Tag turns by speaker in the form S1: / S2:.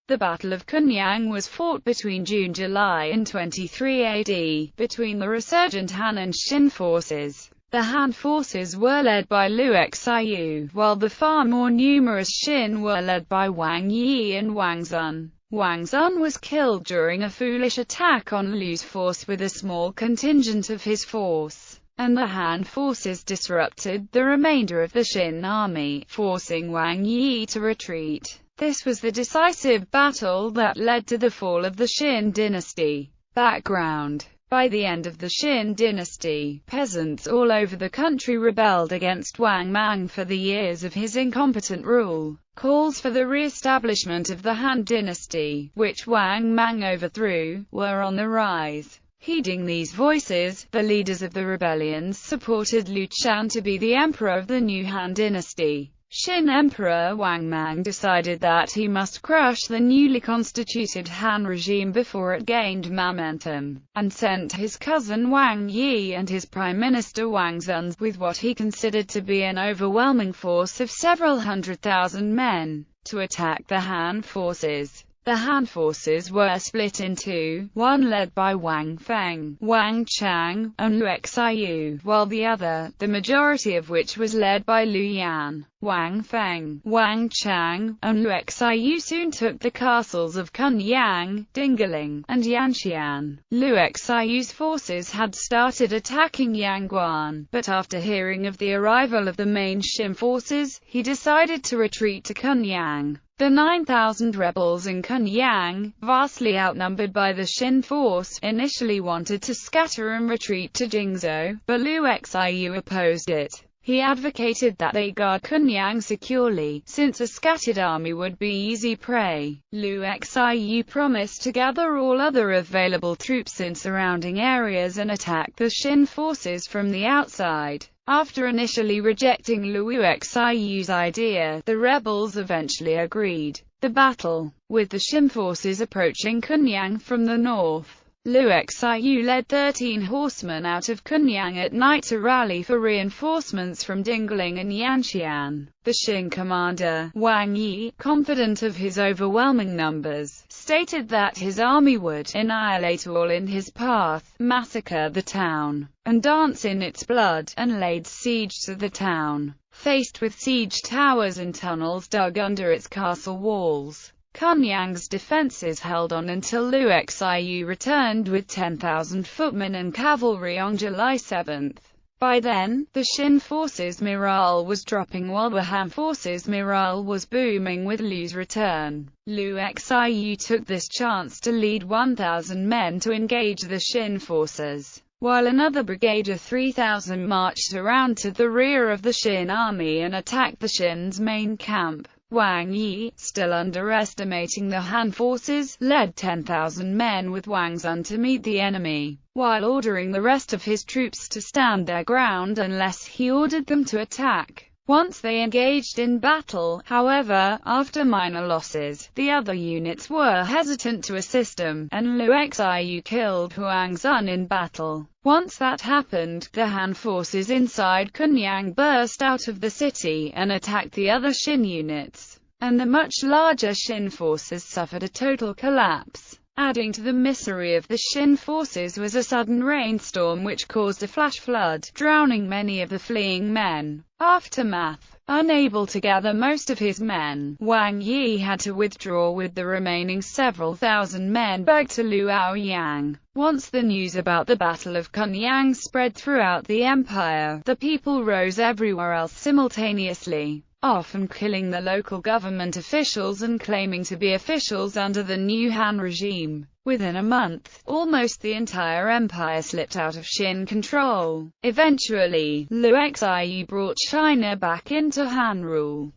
S1: The Battle of Kunyang was fought between June-July in 23 AD, between the resurgent Han and Shin forces. The Han forces were led by Liu Xiu, while the far more numerous Shin were led by Wang Yi and Wang Xun. Wang Xun was killed during a foolish attack on Liu's force with a small contingent of his force, and the Han forces disrupted the remainder of the Shin army, forcing Wang Yi to retreat. This was the decisive battle that led to the fall of the Shin dynasty. Background: by the end of the Shin dynasty, peasants all over the country rebelled against Wang Mang for the years of his incompetent rule. Calls for the re-establishment of the Han dynasty, which Wang Mang overthrew, were on the rise. Heeding these voices, the leaders of the rebellions supported Liu Qian to be the emperor of the new Han dynasty. Shin Emperor Wang Mang decided that he must crush the newly constituted Han regime before it gained momentum, and sent his cousin Wang Yi and his prime minister Wang Xun, with what he considered to be an overwhelming force of several 100,000 men, to attack the Han forces. The Han forces were split in two, one led by Wang Feng, Wang Chang, and Liu Xiu, while the other, the majority of which was led by Liu Yan. Wang Feng, Wang Chang, and Liu Xiu soon took the castles of Kunyang, Dingling, and Yanxian. Liu Xiu's forces had started attacking Yangguan, but after hearing of the arrival of the main Shin forces, he decided to retreat to Kunyang. The 9,000 rebels in Kunyang, vastly outnumbered by the Shin force, initially wanted to scatter and retreat to Jingzhou, but Liu Xiu opposed it. He advocated that they guard Kunyang securely, since a scattered army would be easy prey. Liu Xiu promised to gather all other available troops in surrounding areas and attack the Shin forces from the outside. After initially rejecting Liu Xiu's idea, the rebels eventually agreed. The battle, with the Shin forces approaching Kunyang from the north. Liu Xiu led 13 horsemen out of Kunyang at night to rally for reinforcements from Dingling and Yanxian. The Shin commander, Wang Yi, confident of his overwhelming numbers, stated that his army would annihilate all in his path, massacre the town, and dance in its blood, and laid siege to the town. Faced with siege towers and tunnels dug under its castle walls, Kunyang's defences held on until Liu Xiu returned with 10,000 footmen and cavalry on July 7. By then, the Shin forces' morale was dropping while the Han forces' morale was booming with Liu's return. Liu Xiu took this chance to lead 1,000 men to engage the Shin forces, while another brigade of 3,000 marched around to the rear of the Shin army and attacked the Shin's main camp. Wang Yi, still underestimating the Han forces, led 10,000 men with Wang Xun to meet the enemy, while ordering the rest of his troops to stand their ground unless he ordered them to attack. Once they engaged in battle, however, after minor losses, the other units were hesitant to assist him, and Liu Xiu killed Wang Xun in battle. Once that happened, the Han forces inside Kunyang burst out of the city and attacked the other Shin units, and the much larger Shin forces suffered a total collapse. Adding to the misery of the Shin forces was a sudden rainstorm which caused a flash flood, drowning many of the fleeing men. Aftermath: unable to gather most of his men, Wang Yi had to withdraw with the remaining several thousand men back to Luoyang. Once the news about the Battle of Kunyang spread throughout the empire, the people rose everywhere else simultaneously, often killing the local government officials and claiming to be officials under the new Han regime. Within a month, almost the entire empire slipped out of Shin control. Eventually, Liu Xiu brought China back into Han rule.